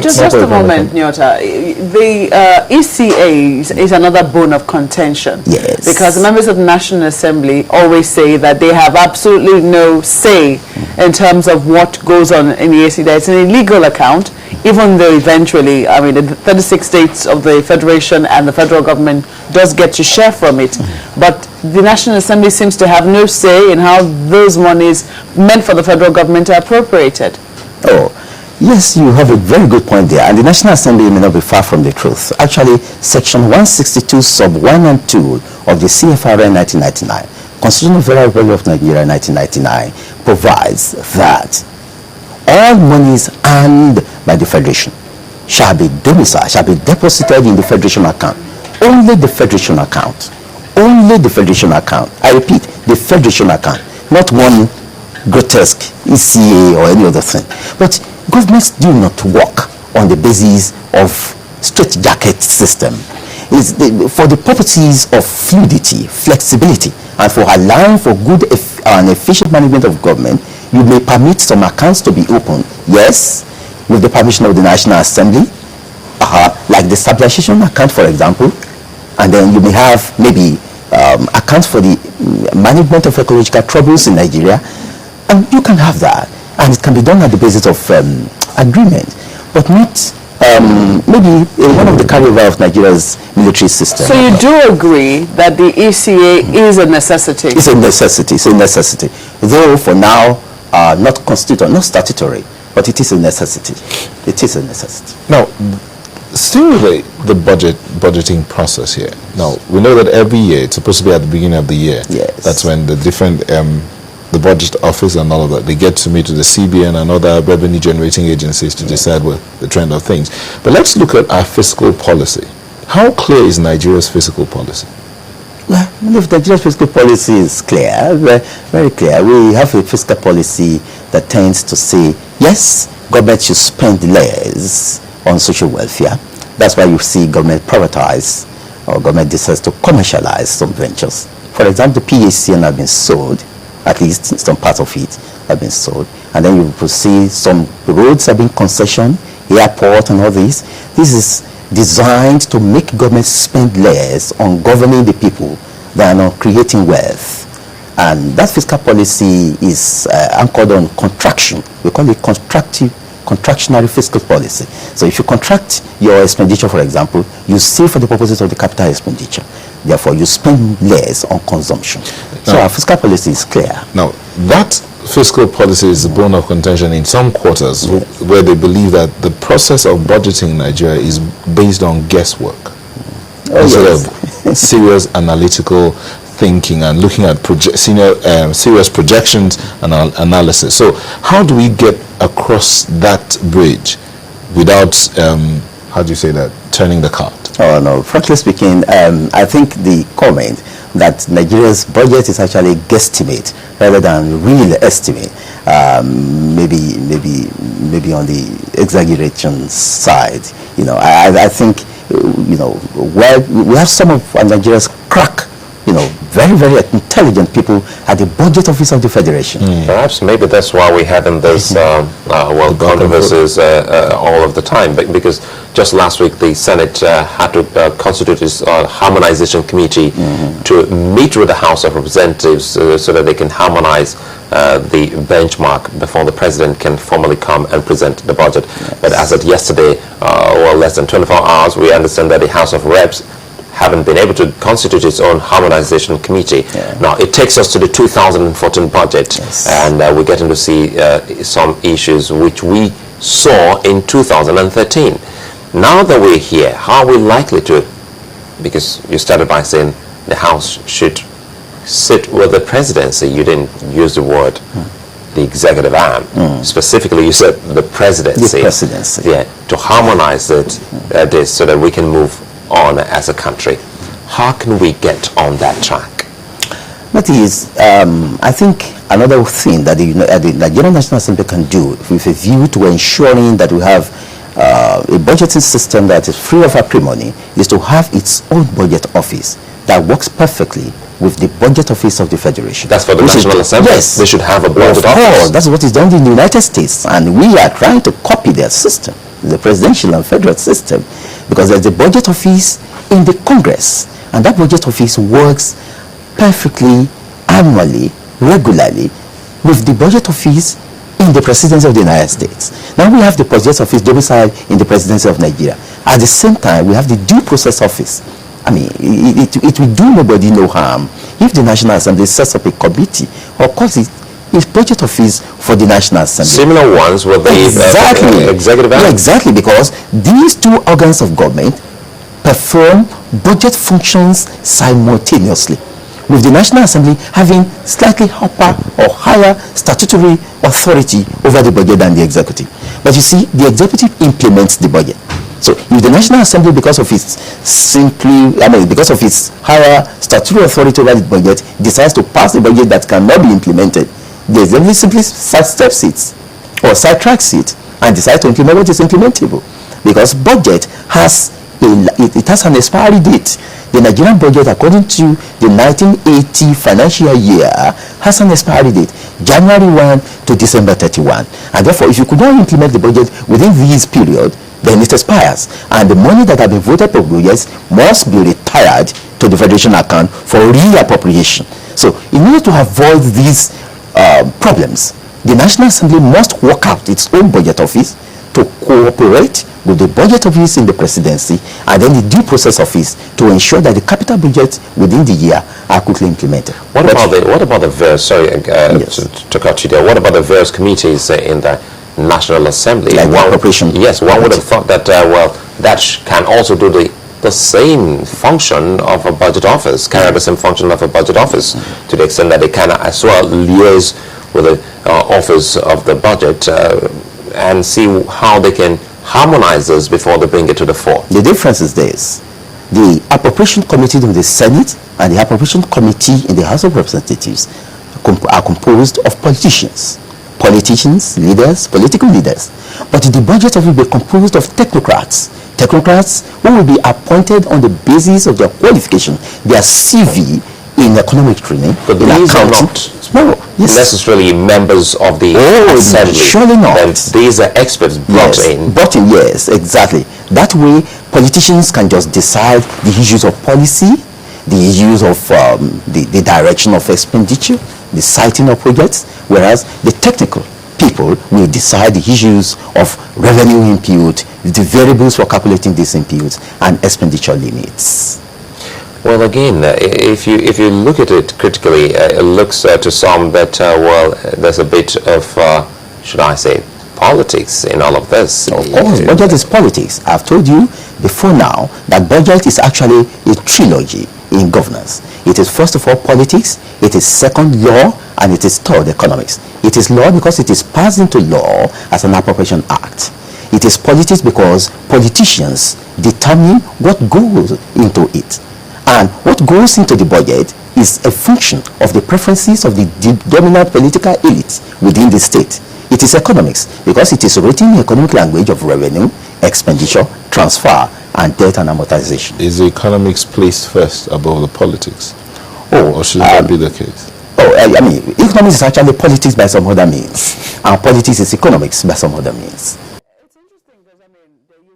Just a moment, Nyota. The ECA is another bone of contention. Yes. Because the members of the National Assembly always say that they have absolutely no say in terms of what goes on in the ECA. It's an illegal account, even though eventually, I mean, the 36 states of the Federation and the federal government does get to share from it. But the National Assembly seems to have no say in how those monies meant for the federal government are appropriated. Oh, yes, you have a very good point there. And the National Assembly may not be far from the truth. Actually, Section 162, Sub 1 and 2 of the CFR 1999, Constitution of the Federal Republic of Nigeria 1999, provides that all monies earned by the Federation shall be domiciled, shall be deposited in the Federation account. Only the Federation account. Only the Federation account. I repeat, the Federation account. Not one grotesque ECA or any other thing. But governments do not work on the basis of straitjacket system. For the purposes of fluidity, flexibility, and for allowing for good and efficient management of government, you may permit some accounts to be open, yes, with the permission of the National Assembly, like the stabilization account, for example, and then you may have maybe accounts for the management of ecological troubles in Nigeria, and you can have that, and it can be done on the basis of agreement, but not maybe one of the carryover of Nigeria's military system. So you do agree that the ECA is a necessity? It's a necessity. It's a necessity. Though for now, not constitutional, not statutory, but it is a necessity. It is a necessity. Now, still with the budgeting process here. Now, we know that every year, it's supposed to be at the beginning of the year. Yes. That's when the different, the budget office and all of that, they get to meet with the CBN and other revenue generating agencies to decide what the trend of things. But let's look at our fiscal policy. How clear is Nigeria's fiscal policy? Well, if Nigeria's fiscal policy is clear, very clear. We have a fiscal policy that tends to say, yes, government should spend less on social welfare. That's why you see government privatize or government decides to commercialize some ventures. For example, the PHCN have been sold, at least some parts of it have been sold. And then you will see some roads have been concessioned, airport and all this. This is designed to make government spend less on governing the people than on creating wealth. And that fiscal policy is anchored on contraction. We call it contractionary fiscal policy. So if you contract your expenditure, for example, you save for the purposes of the capital expenditure. Therefore, you spend less on consumption. So our fiscal policy is clear. Now, that fiscal policy is a bone of contention in some quarters, where they believe that the process of budgeting in Nigeria is based on guesswork instead of serious analytical thinking and looking at serious projections and analysis. So how do we get across that bridge without, how do you say that, turning the cart? Oh no, frankly speaking, I think the comment that Nigeria's budget is actually a guesstimate rather than real estimate, maybe on the exaggeration side. You know, I think, you know, where we have some of Nigeria's crack, you know, very, very intelligent people at the budget office of the Federation. Perhaps maybe that's why we're having this controversies all of the time, because just last week the Senate had to constitute its harmonization committee to meet with the House of Representatives so that they can harmonize the benchmark before the president can formally come and present the budget. But as of yesterday, or less than 24 hours, we understand that the House of Reps haven't been able to constitute its own harmonization committee. Now, it takes us to the 2014 budget, and we're getting to see some issues which we saw in 2013. Now that we're here, how are we likely to, because you started by saying the House should sit with the presidency. You didn't use the word the executive arm. Specifically, you said the presidency. The presidency. Yeah, to harmonize it, this, so that we can move on as a country. How can we get on that track? That is, I think another thing that the Nigerian National Assembly can do with a view to ensuring that we have a budgeting system that is free of acrimony is to have its own budget office that works perfectly with the budget office of the Federation. That's for the National Assembly? Yes. They should have a budget office? Of course, that's what is done in the United States, and we are trying to copy their system. the presidential and federal system, because there's a budget office in the Congress, and that budget office works perfectly, annually, regularly, with the budget office in the presidency of the United States. Now we have the budget office domiciled in the presidency of Nigeria. At the same time, we have the due process office. I mean, it will do nobody no harm if the National Assembly sets up a committee or calls it a budget office for the National Assembly. Similar ones with the executive yeah, exactly, because these two organs of government perform budget functions simultaneously, with the National Assembly having slightly upper or higher statutory authority over the budget than the executive. But you see, the executive implements the budget. So if the National Assembly, because of its because of its higher statutory authority over the budget, decides to pass the budget that cannot be implemented, the executive simply sidesteps it or sidetracks it and decides to implement what is implementable. Because budget has it has an expiry date. The Nigerian budget, according to the 1980 financial year, has an expiry date, January 1 to December 31. And therefore, if you could not implement the budget within this period, then it expires. And the money that has been voted for budgets must be retired to the Federation account for reappropriation. So, in order to avoid these problems, the National Assembly must work out its own budget office to cooperate with the budget office in the presidency and then the due process office to ensure that the capital budget within the year are quickly implemented. What about the various, yes. to cut you there, what about the various committees in the National Assembly? Like appropriation. Yes, one would have thought that, that can also do the same function of a budget office, carry out the same function of a budget office, to the extent that they can as well liaise with the office of the budget and see how they can harmonize this before they bring it to the fore. The difference is this: the appropriation committee in the Senate and the appropriation committee in the House of Representatives are composed of politicians, leaders, political leaders. But the budget will be composed of technocrats who will be appointed on the basis of their qualification, their CV in economic training. But these are not necessarily members of the Assembly. Surely not. And these are experts brought in. Brought in, yes, exactly. That way, politicians can just decide the issues of policy, the issues of the direction of expenditure, the siting of projects, whereas the technical people will decide the issues of revenue input, the variables for calculating these inputs, and expenditure limits. Well, again, if you look at it critically, it looks to some that, there's a bit of, should I say, politics in all of this. Of course, budget is politics. I've told you before now that budget is actually a trilogy in governance. It is first of all politics, it is second law, and it is third economics. It is law because it is passed into law as an appropriation act. It is politics because politicians determine what goes into it. And what goes into the budget is a function of the preferences of the dominant political elite within the state. It is economics because it is written in economic language of revenue, expenditure, transfer, and debt and amortization. Is the economics placed first above the politics? Or should that be the case? I mean, economics is actually politics by some other means, and politics is economics by some other means.